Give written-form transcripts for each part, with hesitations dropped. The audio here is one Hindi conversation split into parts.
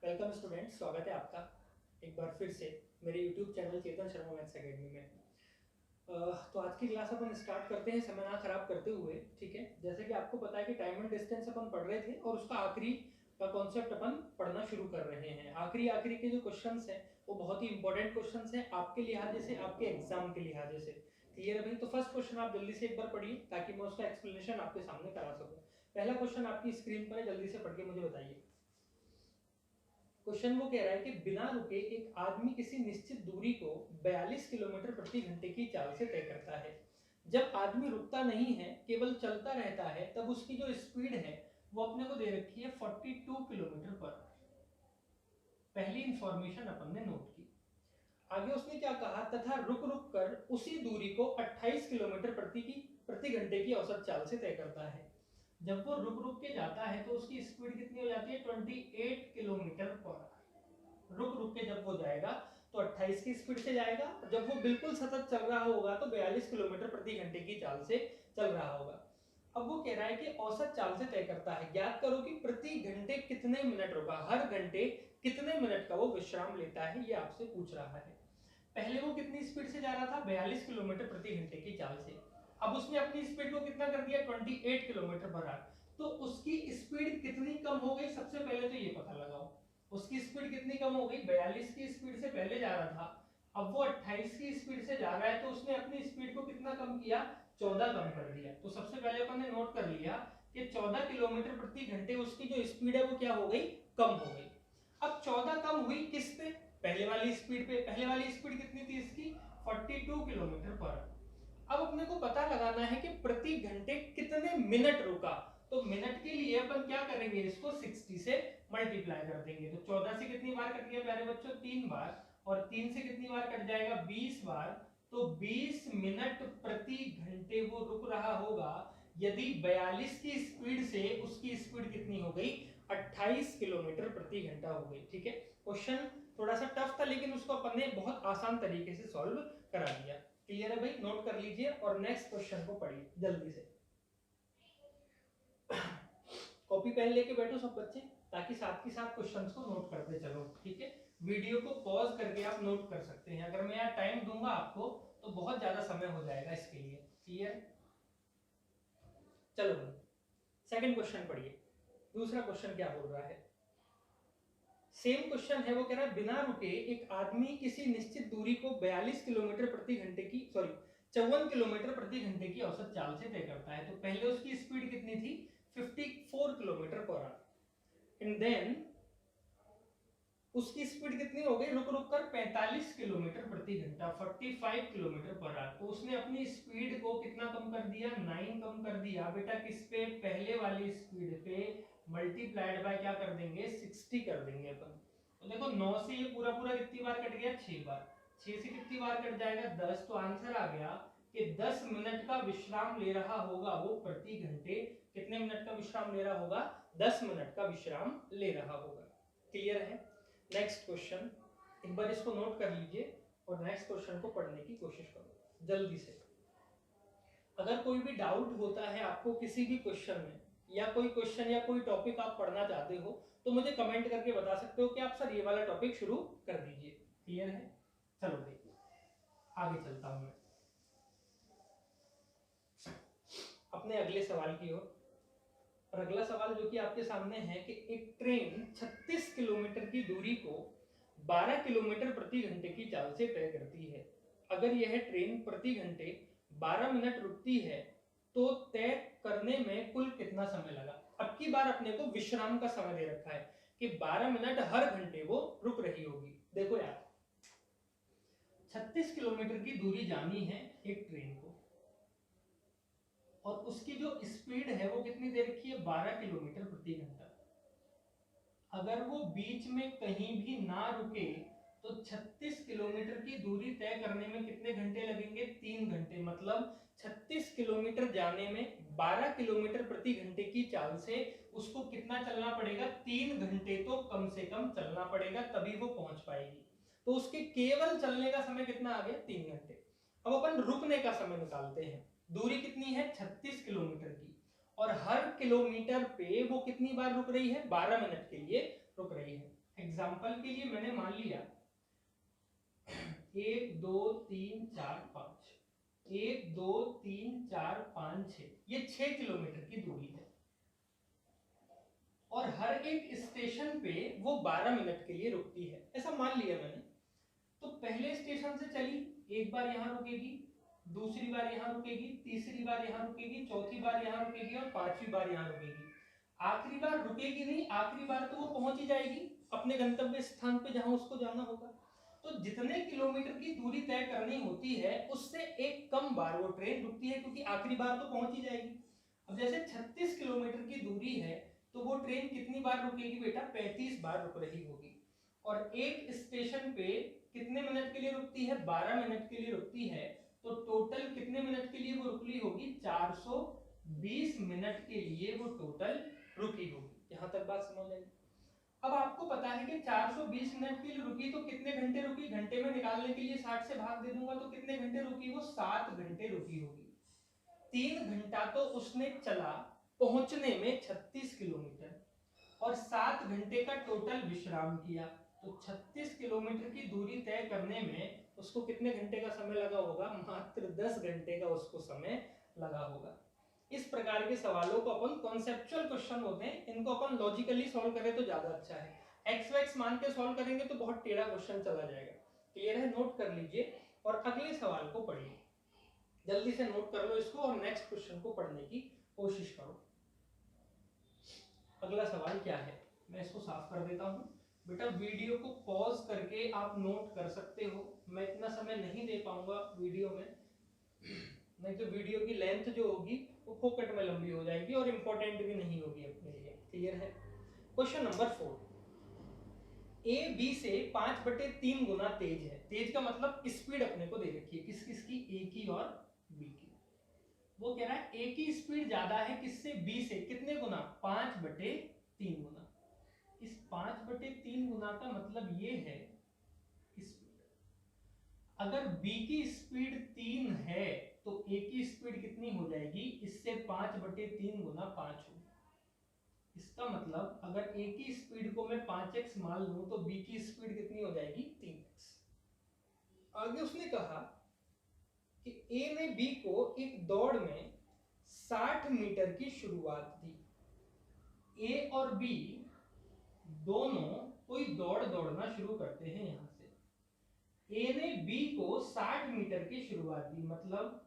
वेलकम स्टूडेंट, स्वागत है आपका एक बार फिर से मेरे YouTube channel Chetan Sharma maths academy में। तो आज की क्लास अपन स्टार्ट करते हैं समय ना खराब करते हुए। ठीक है, जैसे कि आपको पता है कि टाइम एंड डिस्टेंस अपन पढ़ रहे थे और उसका आखिरी का कॉन्सेप्ट अपन पढ़ना शुरू कर रहे हैं। आखिरी के जो क्वेश्चंस हैं वो बहुत ही इंपॉर्टेंट क्वेश्चंस हैं आपके लिहाजे से, आपके एग्जाम के लिहाजे से। क्लियर है भाई? तो फर्स्ट क्वेश्चन आप जल्दी से एक बार पढ़िए ताकि मैं उसका एक्सप्लेनेशन आपके सामने करा सकूँ। पहला क्वेश्चन आपकी स्क्रीन पर है, जल्दी से पढ़ के मुझे बताइए। क्वेश्चन वो कह रहा है कि बिना रुके एक आदमी किसी निश्चित दूरी को 42 किलोमीटर प्रति घंटे की चाल से तय करता है। जब आदमी रुकता नहीं है, केवल चलता रहता है, तब उसकी जो स्पीड है वो अपने को दे रखी है 42 किलोमीटर पर। पहली इंफॉर्मेशन अपन ने नोट की। आगे उसने क्या कहा, तथा रुक रुक कर उसी दूरी को 28 किलोमीटर प्रति घंटे की औसत चाल से तय करता है। जब वो रुक रुक के जाता है तो उसकी स्पीड कितनी हो जाती है? 28 किलोमीटर पर। रुक रुक के जब वो जाएगा तो 28 की स्पीड से जाएगा, और जब वो बिल्कुल सतत चल रहा होगा तो 42 किलोमीटर प्रति घंटे की चाल से चल रहा होगा। अब वो कह रहा है कि औसत चाल से तय करता है। ज्ञात करो कि प्रति घंटे कितने मिनट रुका, हर घंटे कितने मिनट का वो विश्राम लेता है, ये आपसे पूछ रहा है। पहले वो कितनी स्पीड से जा रहा था? 42 किलोमीटर प्रति घंटे की चाल से। अब उसने अपनी स्पीड को कितना कर दिया? 28 किलोमीटर पर आवर। तो उसकी स्पीड कितनी कम हो गई? सबसे पहले तो ये पता लगाओ उसकी स्पीड कितनी कम हो गई। 42 की स्पीड से पहले जा रहा था, अब वो 28 की स्पीड से जा रहा है, तो उसने अपनी स्पीड को कितना कम किया? 14 कम कर दिया। तो सबसे पहले अपन ने नोट कर लिया कि 14 किलोमीटर प्रति घंटे उसकी जो स्पीड है वो क्या हो गई? कम हो गई। अब 14 कम हुई किस पे? पहले वाली स्पीड पे। पहले वाली स्पीड कितनी थी इसकी? 42 किलोमीटर पर। अब अपने को पता लगाना है कि प्रति घंटे कितने मिनट रुका। तो मिनट के लिए अपन क्या करेंगे, इसको 60 से मल्टीप्लाई कर देंगे। तो 14 से कितनी बार कट गया प्यारे बच्चों? 3 बार। और 3 से कितनी बार कट जाएगा? 20 बार। तो 20 मिनट प्रति घंटे वो रुक रहा होगा। यदि 42 की स्पीड से उसकी स्पीड कितनी हो गई? 28 किलोमीटर प्रति घंटा हो गई। ठीक है, क्वेश्चन थोड़ा सा टफ था लेकिन उसको अपन ने बहुत आसान तरीके से सॉल्व करा दिया। क्लियर है भाई? नोट कर लीजिए और नेक्स्ट क्वेश्चन को पढ़िए जल्दी से। कॉपी पेन लेके बैठो सब बच्चे, ताकि साथ के साथ क्वेश्चंस को नोट करते चलो। ठीक है, वीडियो को पॉज करके आप नोट कर सकते हैं। अगर मैं यहाँ टाइम दूंगा आपको तो बहुत ज्यादा समय हो जाएगा इसके लिए। क्लियर? चलो भाई, सेकंड क्वेश्चन पढ़िए। दूसरा क्वेश्चन क्या बोल रहा है? सेम क्वेश्चन है, वो कह रहा है बिना रुके एक आदमी किसी निश्चित दूरी को 42 किलोमीटर प्रति घंटे की 54 किलोमीटर प्रति घंटे की औसत चाल से तय करता है। तो पहले उसकी स्पीड कितनी थी? 54 kilometre per hour. And then उसकी स्पीड कितनी हो गई रुक रुक कर? 45 किलोमीटर प्रति घंटा, 45 किलोमीटर पर आवर। तो उसने अपनी स्पीड को कितना कम कर दिया? 9 कम कर दिया। बेटा किस पे? पहले वाली स्पीड पे मल्टीप्लाइड बाय क्या कर देंगे? 60 कर देंगे अपन। तो देखो 9 से ये पूरा पूरा कितनी बार कट गया? 6 बार। 6 से कितनी बार कट जाएगा? 10। तो आंसर आ गया कि 10 मिनट का विश्राम ले रहा होगा वो प्रति घंटे। कितने मिनट का विश्राम ले रहा होगा? 10 मिनट का विश्राम ले रहा होगा। क्लियर है? नेक्स्ट क्वेश्चन, एक बार इसको नोट कर लीजिए और नेक्स्ट क्वेश्चन को पढ़ने की कोशिश करो जल्दी से। अगर कोई भी डाउट होता है आपको किसी भी क्वेश्चन में, या कोई क्वेश्चन या कोई टॉपिक आप पढ़ना चाहते हो, तो मुझे कमेंट करके बता सकते हो कि आप सर ये वाला टॉपिक शुरू कर दीजिए। क्लियर है? चलो भाई आगे चलता हूं मैं अपने अगले सवाल की ओर। और अगला सवाल जो कि आपके सामने है कि एक ट्रेन 36 किलोमीटर की दूरी को 12 किलोमीटर प्रति घंटे की चाल से तय करती है। अगर यह ट्रेन प्रति घंटे 12 मिनट रुकती है तो तय करने में कुल कितना समय लगा? अब की बार अपने को विश्राम का समय दे रखा है कि 12 मिनट हर घंटे वो रुक रही होगी। देखो यार, 36 किलोमीटर की दूरी जानी है एक ट्रेन को, और उसकी जो स्पीड है वो कितनी दे रखी है? 12 किलोमीटर प्रति घंटा। अगर वो बीच में कहीं भी ना रुके तो 36 किलोमीटर की दूरी तय करने में कितने घंटे लगेंगे? 3 घंटे। मतलब 36 किलोमीटर जाने में 12 किलोमीटर प्रति घंटे की चाल से उसको कितना चलना पड़ेगा? 3 घंटे तो कम से कम चलना पड़ेगा, तभी वो पहुंच पाएगी। तो उसके केवल चलने का समय कितना आ गया? 3 घंटे। अब अपन रुकने का समय निकालते हैं। दूरी कितनी है? 36 किलोमीटर की, और हर किलोमीटर पे वो कितनी बार रुक रही है? 12 मिनट के लिए रुक रही है। एग्जाम्पल के लिए मैंने मान लिया 1 2 3 4 5, 1 2 3 4 5 6, ये 6 किलोमीटर की दूरी है और हर एक स्टेशन पे वो 12 मिनट के लिए रुकती है, ऐसा मान लिया मैंने। तो पहले स्टेशन से चली, एक बार यहाँ रुकेगी, दूसरी बार यहाँ रुकेगी, तीसरी बार यहाँ रुकेगी, चौथी बार यहाँ रुकेगी और पांचवी बार यहाँ रुकेगी। आखिरी बार रुकेगी नहीं, आखिरी बार तो वो पहुंच ही जाएगी अपने गंतव्य स्थान पे जहां उसको जाना होगा। तो जितने किलोमीटर की दूरी तय करनी होती है उससे एक कम बार वो ट्रेन रुकती है, क्योंकि आखिरी बार तो पहुंच ही जाएगी। अब जैसे 36 किलोमीटर की दूरी है तो वो ट्रेन कितनी बार रुकेगी बेटा? 35 बार रुक रही होगी। और एक स्टेशन पे कितने मिनट के लिए रुकती है? 12 मिनट के लिए रुकती है। तो टोटल कितने मिनट के लिए वो रुकली होगी? 420 मिनट के लिए वो टोटल रुकी होगी। यहां तक बात समझ आई? अब आपको पता है कि 420 मिनट के लिए रुकी, तो कितने घंटे रुकी? घंटे में निकालने के लिए 60 से भाग दे दूंगा, तो कितने घंटे रुकी? वो 7 घंटे रुकी होगी। 3 घंटा तो उसने चला पहुंचने में 36 किलोमीटर और 7 घंटे का टोटल विश्राम किया, तो 36 किलोमीटर की दूरी तय करने में उसको कितने घंटे का समय लगा होगा? मात्र 10 घंटे का उसको समय लगा होगा। इस प्रकार के सवालों को अपन कॉन्सेप्चुअल क्वेश्चन होते हैं, इनको अपन लॉजिकली सॉल्व करें तो ज्यादा अच्छा है। एक्स वैक्स मान के सॉल्व करेंगे तो बहुत टेढ़ा क्वेश्चन चला जाएगा। क्लियर है? नोट कर लीजिए और अगले सवाल को पढ़िए। जल्दी से नोट कर लो इसको और नेक्स्ट क्वेश्चन को पढ़ने की कोशिश करो। अगला सवाल क्या है, मैं इसको साफ कर देता हूं। बेटा वीडियो को पॉज करके आप नोट कर सकते हो, मैं इतना समय नहीं दे पाऊंगा वीडियो में, नहीं तो वीडियो की लेंथ जो होगी वो फोकट में लंबी हो जाएगी और इंपॉर्टेंट भी नहीं होगी अपने लिए। क्लियर है? क्वेश्चन नंबर 4, ए बी से 5/3 गुना तेज है। तेज का मतलब स्पीड अपने को दे रखी है, किस किस की? ए की और बी की। वो कह रहा है ए की स्पीड ज्यादा है किससे? बी से। कितने गुना? 5/3 गुना। इस 5/3 गुना का मतलब ये है स्पीड, अगर बी की स्पीड 3 है तो ए की स्पीड कितनी हो जाएगी? इससे 5/3 गुना 5 होगी। इसका मतलब अगर ए की स्पीड को मैं 5x मान लूं तो बी की स्पीड कितनी हो जाएगी? 3x। आगे उसने कहा कि ए ने बी को एक दौड़ में 60 मीटर की शुरुआत दी। ए और बी दोनों कोई दौड़ दौड़ना शुरू करते हैं। यहां से ए ने बी को 60 मीटर की शुरुआत दी, मतलब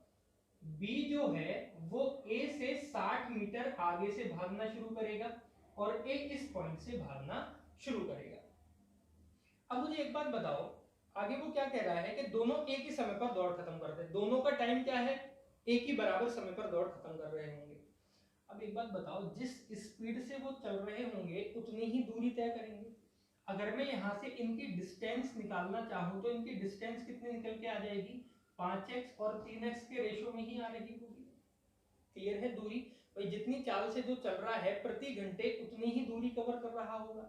बी जो है वो ए से 60 मीटर आगे से भागना शुरू करेगा और ए इस पॉइंट से भागना शुरू करेगा। अब मुझे एक बात बताओ, आगे वो क्या कह रहा है कि दोनों एक ही समय पर दौड़ खत्म करते हैं। दोनों का टाइम क्या है? एक ही बराबर समय पर दौड़ खत्म कर रहे होंगे। अब एक बात बताओ, जिस स्पीड से वो चल रहे होंगे उतनी ही दूरी तय करेंगे। अगर मैं यहाँ से इनकी डिस्टेंस निकालना चाहूँ तो इनकी डिस्टेंस कितनी निकल के आ जाएगी? 5x और 3x के रेशो में ही आ रही होगी। क्लियर है? दूरी भाई जितनी चाल से जो चल रहा है प्रति घंटे उतनी ही दूरी कवर कर रहा होगा।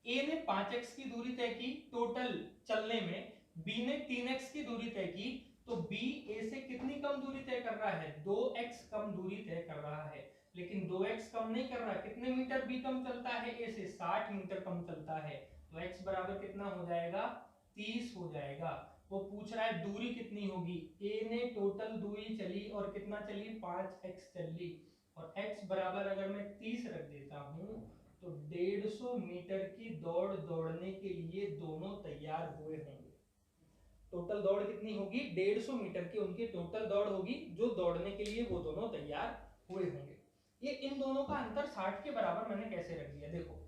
ए ने 5x की दूरी तय की टोटल चलने में, बी ने 3x की दूरी तय की, तो बी ए से कितनी कम दूरी तय कर रहा है? 2x कम दूरी तय कर रहा है। लेकिन 2x कम नहीं कर रहा, कितने मीटर बी कम चलता है? ए से 60 मीटर कम चलता है, तो x बराबर कितना हो जाएगा? 30 हो जाएगा। वो पूछ रहा है दूरी कितनी होगी? ए ने टोटल दूरी चली और कितना चली? 5x चली, और x बराबर अगर मैं 30 रख देता हूं तो 150 मीटर की दौड़ दौड़ने के लिए दोनों तैयार हुए होंगे। टोटल दौड़ कितनी होगी? 150 मीटर की उनकी टोटल दौड़ होगी जो दौड़ने के लिए वो दोनों तैयार हुए होंगे। ये इन दोनों का अंतर 60 के बराबर मैंने कैसे रख दिया? देखो,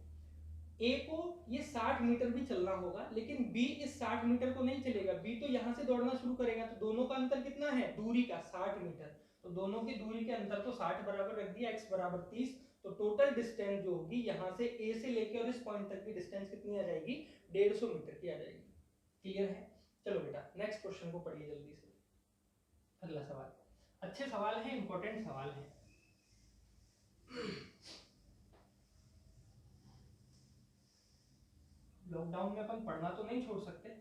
ए को ये 60 मीटर भी चलना होगा, लेकिन बी इस 60 मीटर को नहीं चलेगा। बी तो यहां से दौड़ना शुरू करेगा, तो दोनों का अंतर कितना है? दूरी का 60 मीटर। तो दोनों की दूरी के अंतर को 60 बराबर रख दिया, x बराबर 30। तो टोटल डिस्टेंस जो होगी यहां से ए से लेकर और इस पॉइंट तक की डिस्टेंस कितनी आ जाएगी? 150 मीटर की आ जाएगी। क्लियर है? चलो बेटा नेक्स्ट क्वेश्चन को पढ़िए जल्दी से। अगला सवाल, अच्छे सवाल हैं, इंपॉर्टेंट सवाल हैं। लॉकडाउन में अपन पढ़ना तो नहीं छोड़ सकते,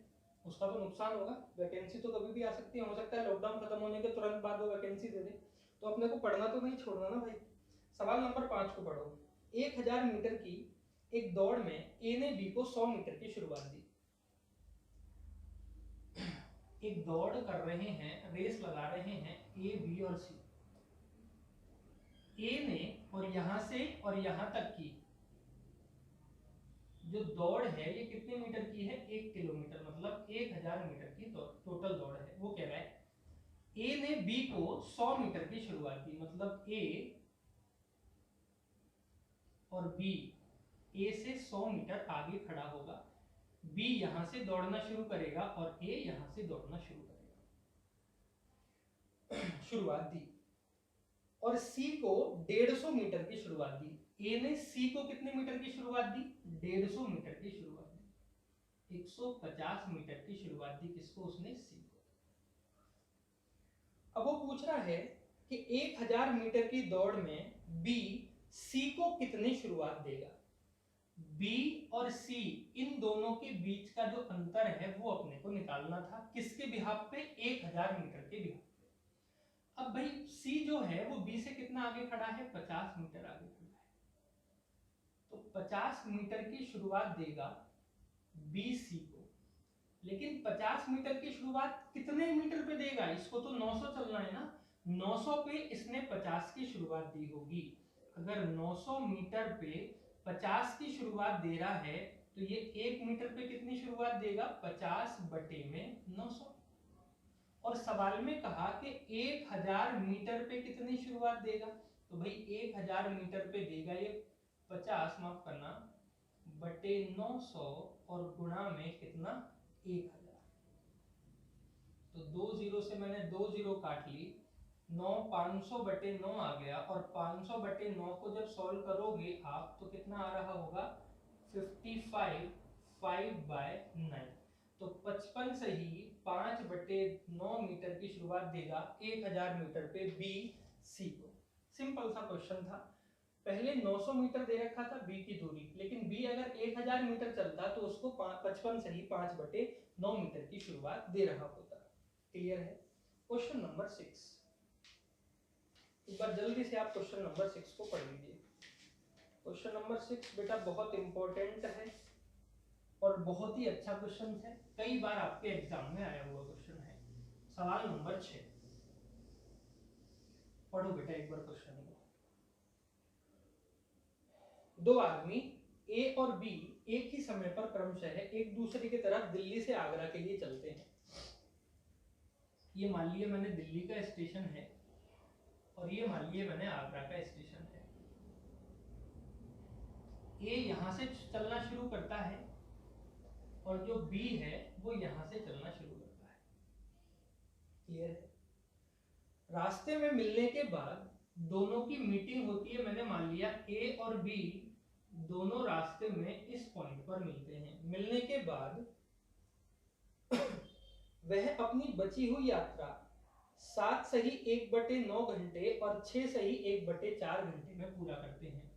उसका तो नुकसान होगा। वैकेंसी तो कभी भी आ सकती है, हो सकता है लॉकडाउन खत्म होने के तुरंत बाद वो वैकेंसी दे दे, तो अपने को पढ़ना तो नहीं छोड़ना ना भाई। सवाल नंबर 5 को पढ़ो। 1000 मीटर की एक दौड़ में ए ने बी को 100 मीटर की शुरुआत दी। एक दौड़ कर रहे हैं, रेस लगा रहे हैं ए, बी और सी। ए ने और यहां से और यहां तक की जो दौड़ है ये कितने मीटर की है? 1 किलोमीटर, मतलब 1000 मीटर की टोटल दौड़ है। वो कह रहा है ए ने बी को 100 मीटर की शुरुआत दी, मतलब ए और बी, ए से 100 मीटर आगे खड़ा होगा, बी यहां से दौड़ना शुरू करेगा और ए यहां से दौड़ना शुरू करेगा। शुरुआत दी। और सी को 150 मीटर की शुरुआत दी। ए ने सी को कितने मीटर की शुरुआत दी? 150 मीटर की शुरुआत दी। 150 मीटर की शुरुआत दी किसको? उसने सी को। अब वो पूछ रहा है कि 1000 मीटर की दौड़ में बी सी को कितनी शुरुआत देगा। बी और सी इन दोनों के बीच का जो अंतर है वो अपने को निकालना था। किसके बिहाफ पे? 1000 मीटर के बिहाफ पे। अब भाई सी जो है वो बी से कितना आगे खड़ा है? 50 मीटर आगे खड़ा है, तो 50 मीटर की शुरुआत देगा बी सी को। लेकिन 50 मीटर की शुरुआत कितने मीटर पे देगा? इसको तो 900 चलना है ना, 900 पे इसने 50 की शुरुआत दी होगी। अगर 900 मीटर पे 50 की शुरुआत दे रहा है तो ये 1 मीटर पे कितनी शुरुआत देगा? 50 बटे में 900। और सवाल में कहा कि 1000 मीटर पे कितनी शुरुआत देगा, तो भाई 1000 मीटर पे देगा ये 50, माफ करना, बटे 900 और गुणा में कितना? 1000। तो 2 जीरो से मैंने 2 जीरो काट ली, 9 500 बटे 9 आ गया। और 500 बटे 9 को जब सॉल्व करोगे आप तो कितना आ रहा होगा? 55 5/9। तो 55 से ही 5 बटे 9 मीटर की शुरुआत देगा 1000 मीटर पे बी सी को। सिंपल सा क्वेश्चन था। पहले 900 मीटर दे रखा था बी की दूरी, लेकिन बी अगर 1000 मीटर चलता तो उसको 55 से ही 5 बटे 9 मीटर की शुरुआत दे रहा होता। क्लियर है? क्वेश्चन नंबर 6, एक बार जल्दी से आप क्वेश्चन नंबर 6 को पढ़ लीजिए। क्वेश्चन नंबर 6 बेटा बहुत इंपॉर्टेंट है और बहुत ही अच्छा क्वेश्चन है, कई बार आपके एग्जाम में आया हुआ क्वेश्चन है। सवाल नंबर 6 पढ़ो बेटा एक बार क्वेश्चन को। दो आदमी ए और बी एक ही समय पर क्रमशः एक दूसरे की तरफ दिल्ली से आगरा के लिए चलते हैं। ये मान लिया मैंने दिल्ली का स्टेशन है और ये मान लिया मैंने आगरा का स्टेशन है। ए यहां से चलना शुरू करता है और जो बी है वो यहां से चलना शुरू करता है। क्लियर है? रास्ते में मिलने के बाद दोनों की मीटिंग होती है। मैंने मान लिया ए और बी दोनों रास्ते में इस पॉइंट पर मिलते हैं। मिलने के बाद वह अपनी बची हुई यात्रा 7 सही 1/9 घंटे और 6 सही 1/4 घंटे में पूरा करते हैं।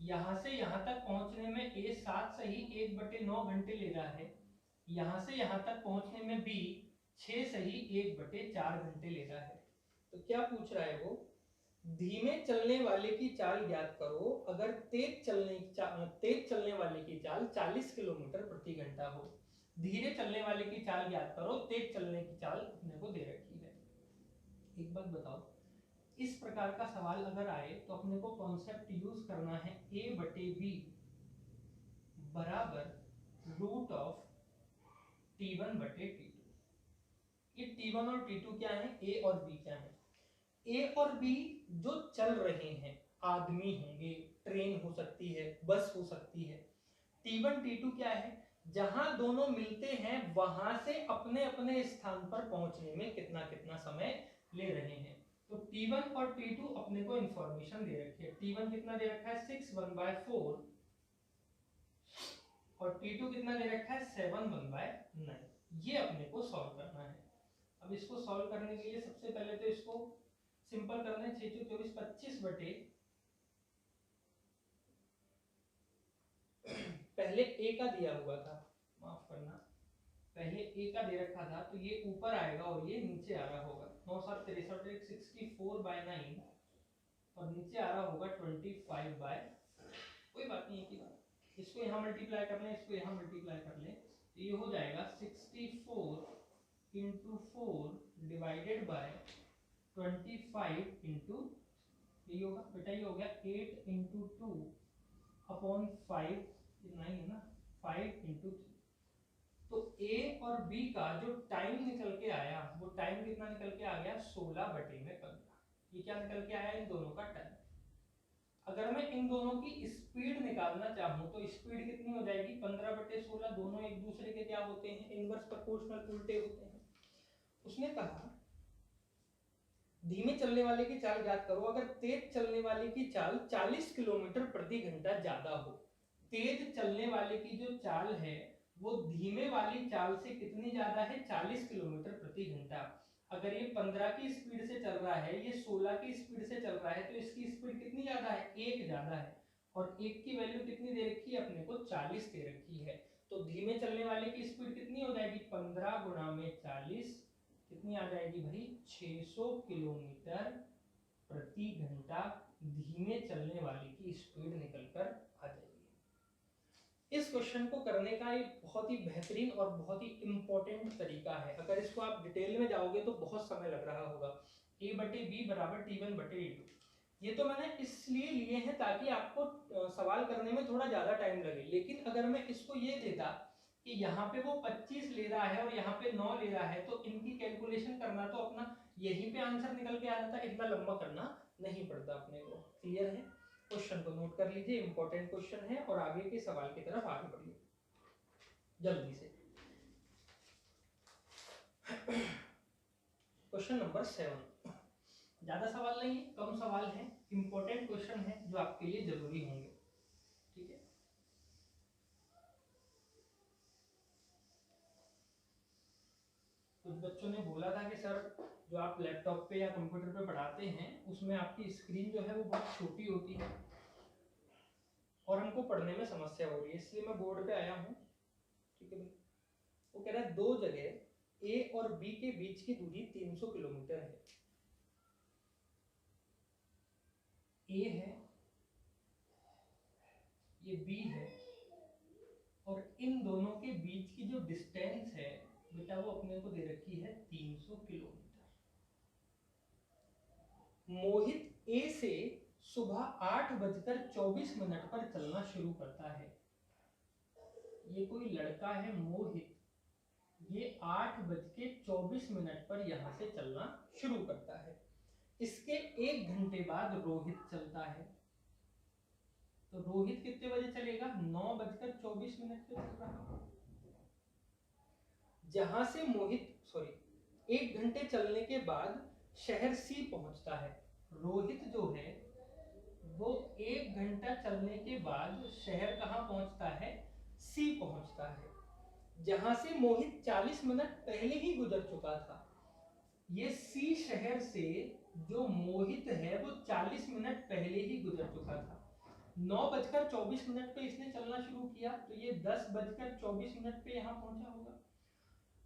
यहां से यहां तक पहुंचने में ए 7 सही 1/9 घंटे ले रहा है, यहां से यहां तक पहुंचने में बी 6 सही 1/4 घंटे ले रहा है। तो क्या पूछ रहा है वो? धीमे चलने वाले की चाल ज्ञात करो अगर तेज चलने वाले की चाल 40 किलोमीटर प्रति घंटा हो। धीरे चलने वाले की चाल ज्ञात करो, तेज चलने की चाल अपने को दे रखी है। एक बात बताओ, इस प्रकार का सवाल अगर आए तो अपने को कॉन्सेप्ट यूज करना है a बटे बी बराबर रूट ऑफ t1 बटे t2। ये t1 और t2 क्या है? a और b क्या है? ए और बी जो चल रहे हैं, आदमी होंगे, ट्रेन हो सकती है, बस हो सकती है। T1 T2 क्या है? जहां दोनों मिलते हैं वहां से अपने अपने स्थान पर पहुंचने में कितना कितना समय ले रहे हैं। तो T1 और T2 अपने को इंफॉर्मेशन दे रखी है। T1 कितना दे रखा है? 6 1/4 और T2 कितना दे रखा है? 7 1/9। ये अपने को सॉल्व करना है। अब इसको सॉल्व करने के लिए सबसे पहले तो इसको सिंपल करना है। 6 24 25 बटे पहले ए का दिया हुआ था, माफ करना, पहले ए का दे रखा था तो ये ऊपर आएगा और ये नीचे आ रहा होगा। 9 7 63 64/9 और नीचे आ रहा होगा 25/, कोई बात नहीं, एक ही बात। इसको यहाँ मल्टीप्लाई कर लें, इसको यहाँ मल्टीप्लाई कर लें, तो ये हो जाएगा 64 इंटू 4 डिवाइडेड बाय 25 इंटू, ये होगा बेटा, ये हो गया 8 इंटू 2 अपॉन 5, इतना ही है ना, 5 इंटू 3। तो ए और बी का जो टाइम निकल के आया, वो टाइम कितना निकल के आ गया, 16/15। ये क्या निकल के आया, इन दोनों का टाइम। अगर मैं इन दोनों की स्पीड निकालना चाहूं तो स्पीड कितनी हो जाएगी, 15/16। दोनों एक दूसरे के क्या होते हैं, इनवर्स प्रोपोर्शनल, उल्टे होते हैं। उसने कहा धीमे चलने वाले की चाल ज्ञात करो अगर तेज चलने वाले की चाल 40 किलोमीटर प्रति घंटा ज्यादा हो। तेज चलने वाले की जो चाल है वो धीमे वाली चाल से कितनी ज्यादा है, 40 किलोमीटर प्रति घंटा। अगर ये 15 की स्पीड से चल रहा है, ये 16 की स्पीड से चल रहा है, तो इसकी स्पीड कितनी ज्यादा है, 1 ज्यादा है। और 1 की वैल्यू कितनी दे रखी है अपने को, 40 दे रखी है। तो धीमे चलने वाले की स्पीड कितनी हो जाएगी, 15 गुणा में 40, कितनी आ जाएगी भाई, 600 किलोमीटर प्रति घंटा धीमे चलने वाले की स्पीड निकलकर आ जाएगी। इस क्वेश्चन को करने का एक बहुत ही बेहतरीन और बहुत ही इंपॉर्टेंट तरीका है। अगर इसको आप डिटेल में जाओगे तो बहुत समय लग रहा होगा। A/B बराबर T1/A2, ये तो मैंने इसलिए लिए हैं ताकि आपको सवाल करने में थोड़ा ज्यादा टाइम लगे। लेकिन अगर मैं इसको ये देता कि यहाँ पे वो 25 ले रहा है और यहाँ पे 9 ले रहा है, तो इनकी कैलकुलेशन करना तो अपना यहीं पे आंसर निकल के आ जाता, इतना लंबा करना नहीं पड़ता अपने को। क्लियर है? क्वेश्चन को नोट कर लीजिए, इंपॉर्टेंट क्वेश्चन है, और आगे के सवाल की तरफ आगे बढ़िए जल्दी से। क्वेश्चन नंबर 7, ज्यादा सवाल नहीं है, कम सवाल है, इंपॉर्टेंट क्वेश्चन है जो आपके लिए जरूरी होंगे। ठीक है, कुछ बच्चों ने बोला था कि सर जो आप लैपटॉप पे या कंप्यूटर पे पढ़ाते हैं उसमें आपकी स्क्रीन जो है वो बहुत छोटी होती है और हमको पढ़ने में समस्या हो रही है, इसलिए मैं बोर्ड पे आया हूँ। ठीक है भाई, वो कह रहा है दो जगह ए और बी के बीच की दूरी 300 किलोमीटर है। ए है, ये बी है, और इन दोनों के बीच की जो डिस्टेंस है बेटा वो अपने को दे रखी है 300 किलोमीटर। मोहित ए से सुबह 8:24 पर चलना शुरू करता है। ये कोई लड़का है मोहित, ये 8:24 पर यहां से चलना शुरू करता है। इसके 1 घंटे बाद रोहित चलता है। तो रोहित कितने बजे चलेगा, 9:24 पे चल रहा। जहां से मोहित 1 घंटे चलने के बाद शहर सी पहुंचता है। रोहित जो है वो 1 घंटा चलने के बाद शहर कहां पहुंचता है, सी पहुंचता है, जहां से मोहित 40 मिनट पहले ही गुजर चुका था। ये सी शहर से जो मोहित है वो 40 मिनट पहले ही गुजर चुका था। 9:24 पे इसने चलना शुरू किया, तो ये 10:24 पे यहाँ पहुंचा होगा।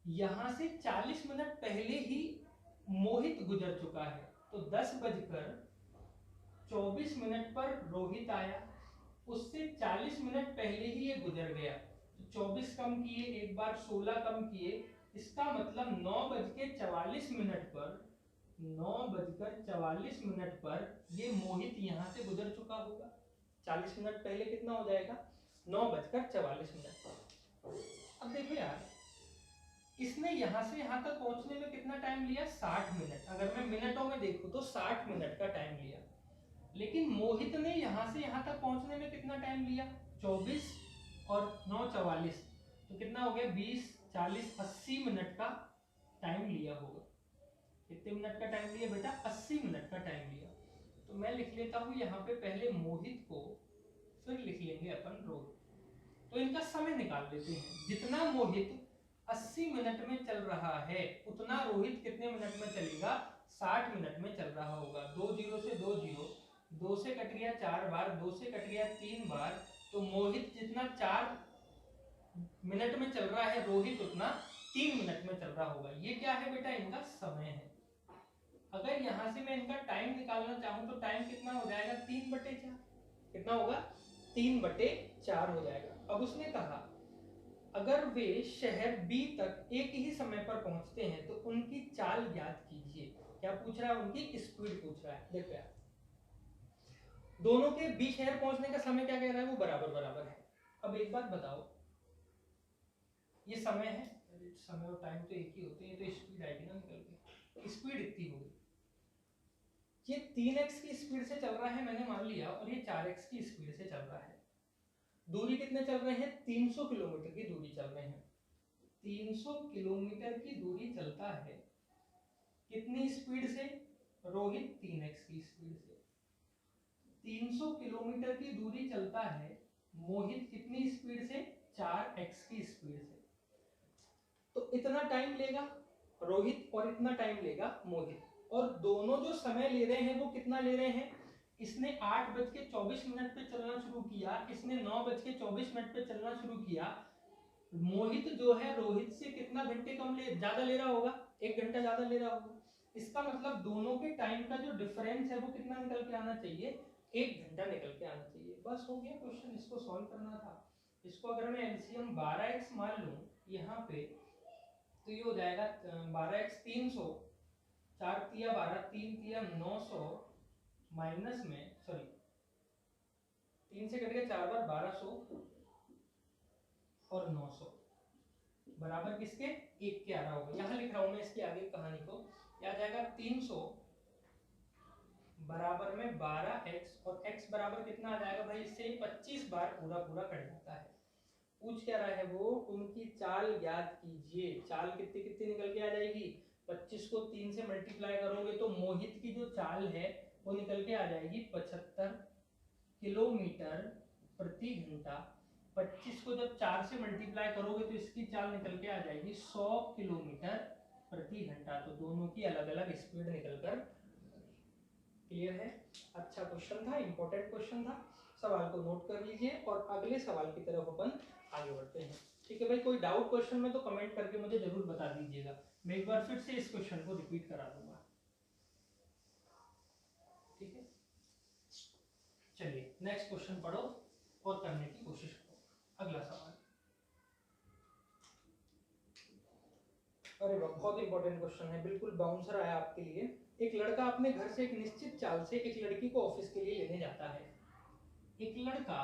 यहां से 40 मिनट पहले ही मोहित गुजर चुका है, तो 10:24 पर रोहित आया, उससे 40 मिनट पहले ही ये गुजर गया। तो 24 कम किए, एक बार 16 कम किए, इसका मतलब 9:44 पर ये मोहित यहाँ से गुजर चुका होगा। 40 मिनट पहले कितना हो जाएगा, 9:44। अब देखो यार, इसने यहाँ से यहाँ तक पहुंचने में कितना टाइम लिया, 60 मिनट। अगर मैं मिनटों में देखूं तो 60 मिनट का टाइम लिया। लेकिन मोहित ने यहाँ से यहाँ तक पहुंचने में कितना टाइम लिया, 24 और 9:44, तो कितना हो गया, 20, 40, 80 मिनट का टाइम लिया होगा। कितने मिनट का टाइम लिया बेटा, 80 मिनट का टाइम लिया। तो मैं लिख लेता हूं यहाँ पे पहले मोहित को, फिर लिख लेंगे अपन रोहित। तो इनका समय निकाल लेते हैं। जितना मोहित 80 मिनट में चल रहा है उतना रोहित कितने मिनट में चलेगा, 60 मिनट में चल रहा होगा। 2 0 से 2 0, 2 से कट गया 4 बार, 2 से कट गया 3 बार, तो मोहित जितना 4 मिनट में चल रहा है रोहित उतना 3 मिनट में चल रहा होगा। ये क्या है बेटा, इनका समय है। अगर यहां से मैं इनका टाइम निकालना चाहूं तो टाइम कितना हो जाएगा, 3/4। कितना होगा, 3/4 हो जाएगा। अब उसने कहा अगर वे शहर बी तक एक ही समय पर पहुंचते हैं तो उनकी चाल ज्ञात कीजिए। क्या पूछ रहा है? उनकी स्पीड पूछ रहा है। देखो यार, दोनों के बी शहर पहुंचने का समय क्या कह रहा है? वो बराबर बराबर है। अब एक बात बताओ, ये समय है, समय और टाइम तो एक ही होते हैं, तो स्पीड आएगी ना निकल के, स्पीड इतनी होगी। ये 3x की स्पीड से चल रहा है मैंने मान लिया, और ये 4x की स्पीड से चल रहा है। दूरी कितने चल रहे हैं? 300 किलोमीटर की दूरी चल रहे हैं। 300 किलोमीटर की दूरी चलता है कितनी स्पीड से? रोहित 3x की स्पीड से। 300 किलोमीटर की दूरी चलता है मोहित कितनी स्पीड से? 4x की स्पीड से। तो इतना टाइम लेगा रोहित और इतना टाइम लेगा मोहित, और दोनों जो समय ले रहे हैं वो कितना ले रहे हैं? इसने 8:24 पे चलना शुरू किया, इसने 9:24 पे चलना शुरू किया। मोहित जो है रोहित से कितना घंटे ज्यादा ले रहा होगा? 1 घंटा ज्यादा ले रहा होगा। इसका मतलब दोनों के टाइम का जो डिफरेंस है वो कितना निकल के आना चाहिए? 1 घंटा निकल के आना चाहिए। बस हो गया क्वेश्चन, इसको सॉल्व करना था। इसको अगर मैं एलसीएम 12x मान लूं यहाँ पे, तो ये हो जाएगा 12x 300, 4 तिया 12, 3 तिया 900, माइनस में सॉरी 3 से कट गया 4 बार 1200 और 900 बराबर किसके? 1 के आ रहा होगा। यहाँ लिख रहा हूं मैं इसकी आगे कहानी को। आ जाएगा 300 बराबर में 12x, और x बराबर कितना आ जाएगा भाई? इससे 25 बार पूरा पूरा कट जाता है। पूछ क्या रहा है वो? उनकी चाल ज्ञात कीजिए। चाल कितनी कितनी निकल के आ जाएगी? 25 को 3 से मल्टीप्लाई करोगे तो मोहित की जो चाल है वो निकल के आ जाएगी 75 किलोमीटर प्रति घंटा। 25 को जब 4 से मल्टीप्लाई करोगे तो इसकी चाल निकल के आ जाएगी 100 किलोमीटर प्रति घंटा। तो दोनों की अलग अलग स्पीड निकलकर, क्लियर है? अच्छा क्वेश्चन था, इंपॉर्टेंट क्वेश्चन था। सवाल को नोट कर लीजिए और अगले सवाल की तरफ अपन आगे बढ़ते हैं। ठीक है भाई, कोई डाउट क्वेश्चन में तो कमेंट करके मुझे जरूर बता दीजिएगा। मैं एक बार फिर से इस क्वेश्चन को रिपीट करा दूंगा। ठीक है, चलिए नेक्स्ट क्वेश्चन पढ़ो और करने की कोशिश करो। अगला सवाल, अरे वाह, बहुत इंपॉर्टेंट क्वेश्चन है, बिल्कुल बाउंसर आया आपके लिए। एक लड़का अपने घर से एक निश्चित चाल से एक लड़की को ऑफिस के लिए लेने जाता है। एक लड़का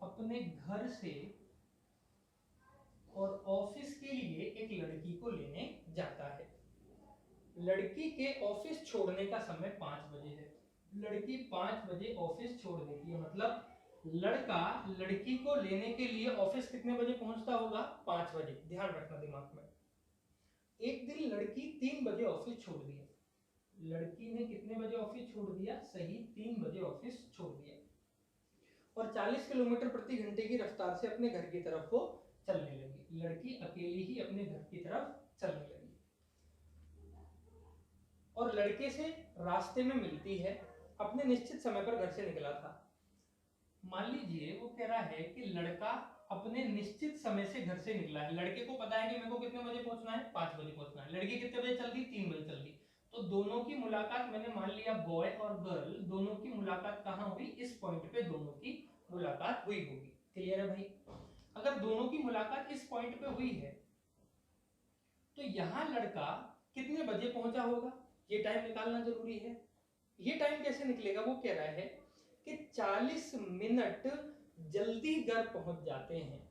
अपने घर से और ऑफिस के लिए एक लड़की को लेने जाता है। लड़की के ऑफिस छोड़ने का समय 5 बजे है। लड़की 5 बजे ऑफिस छोड़ देती है, मतलब लड़का लड़की को लेने के लिए ऑफिस कितने बजे पहुंचता होगा? 5 बजे। ध्यान रखना दिमाग में। एक दिन लड़की 3 बजे ऑफिस छोड़ दिया। लड़की ने कितने बजे ऑफिस छोड़ दिया? सही, 3 बजे ऑफिस छोड़ दिया, और 40 किलोमीटर प्रति घंटे की रफ्तार से अपने घर की तरफ वो चलने लगी। लड़की अकेली ही अपने घर की तरफ चलने लगी और लड़के से रास्ते में मिलती है। अपने निश्चित समय पर घर से निकला था। मान लीजिए वो कह रहा है कि लड़का अपने निश्चित समय से घर से निकला है। लड़के को पता है कि मेरे को कितने बजे पहुंचना है? 5 बजे पहुंचना है। लड़की कितने बजे चल दी? 3 बजे चल दी। तो दोनों की मुलाकात, मैंने मान लिया बॉय और गर्ल, दोनों की मुलाकात कहाँ हुई? इस पॉइंट पे दोनों की मुलाकात हुई होगी। क्लियर है भाई? अगर दोनों की मुलाकात इस पॉइंट पे हुई है तो यहाँ लड़का कितने बजे पहुंचा होगा? ये टाइम निकालना जरूरी है। ये टाइम कैसे निकलेगा? वो कह रहा है कि 40 मिनट जल्दी घर पहुंच जाते हैं।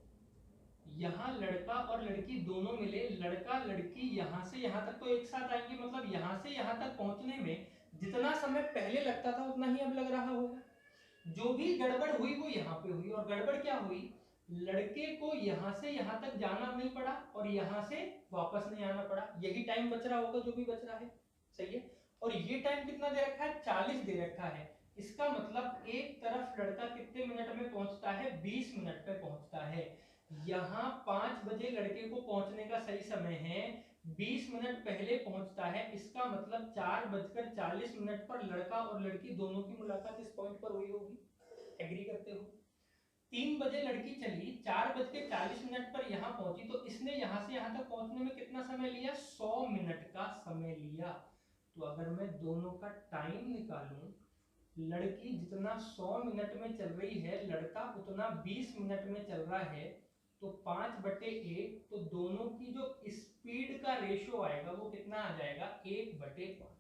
यहाँ लड़का और लड़की दोनों मिले, लड़का लड़की यहाँ से यहाँ तक तो एक साथ आएंगे, मतलब यहाँ से यहाँ तक पहुंचने में जितना समय पहले लगता था उतना ही अब लग रहा होगा। जो भी गड़बड़ हुई वो यहाँ पे हुई, और गड़बड़ क्या हुई? लड़के को यहाँ से यहाँ तक जाना नहीं पड़ा और यहाँ से वापस नहीं आना पड़ा। यही टाइम बच रहा होगा जो भी बच रहा है। सही है? और ये टाइम कितना दे रखा है? 40 दे रखा है। इसका मतलब एक तरफ लड़का कितने मिनट में पहुंचता है? 20 मिनट में पहुंचता है। यहाँ 5 बजे लड़के को पहुंचने का सही समय है, 20 मिनट पहले पहुंचता है। इसका मतलब 4:40 पर लड़का और लड़की दोनों की मुलाकात इस पॉइंट पर हुई होगी। एग्री करते हो? 3 बजे लड़की चली, 4:40 पर यहाँ पहुंची, तो इसने यहाँ से यहाँ तक पहुंचने में कितना समय लिया? 100 मिनट का समय लिया। तो अगर मैं दोनों का टाइम निकालूं लड़की जितना 100 मिनट में चल रही है, लड़का उतना 20 मिनट में चल रहा है, तो 5/1, तो दोनों की जो स्पीड का रेशो आएगा वो कितना आ जाएगा, 1/5।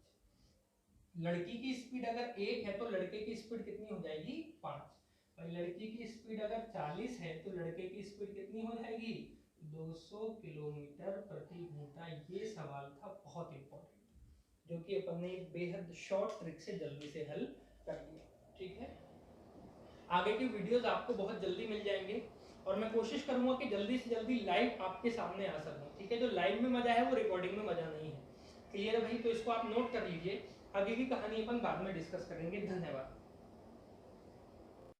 लड़की की स्पीड अगर 1 है तो लड़के की स्पीड कितनी हो जाएगी, 5। भाई लड़की की स्पीड अगर 40 है तो लड़के की स्पीड कितनी हो जाएगी, 200 किलोमीटर प्रति घंटा। ये सवाल था बहुत इंपॉर्टेंट, जो कि अपन ने एक बेहद शॉर्ट ट्रिक से जल्दी से हल कर दिया। ठीक है, आगे की वीडियोस आपको बहुत जल्दी मिल जाएंगे और मैं कोशिश करूंगा कि जल्दी से जल्दी लाइव आपके सामने आ सकूं। ठीक है, जो लाइव में मजा है वो रिकॉर्डिंग में मजा नहीं है। क्लियर है भाई, तो इसको आप नोट कर लीजिए, आगे की कहानी अपन बाद में डिस्कस करेंगे। धन्यवाद।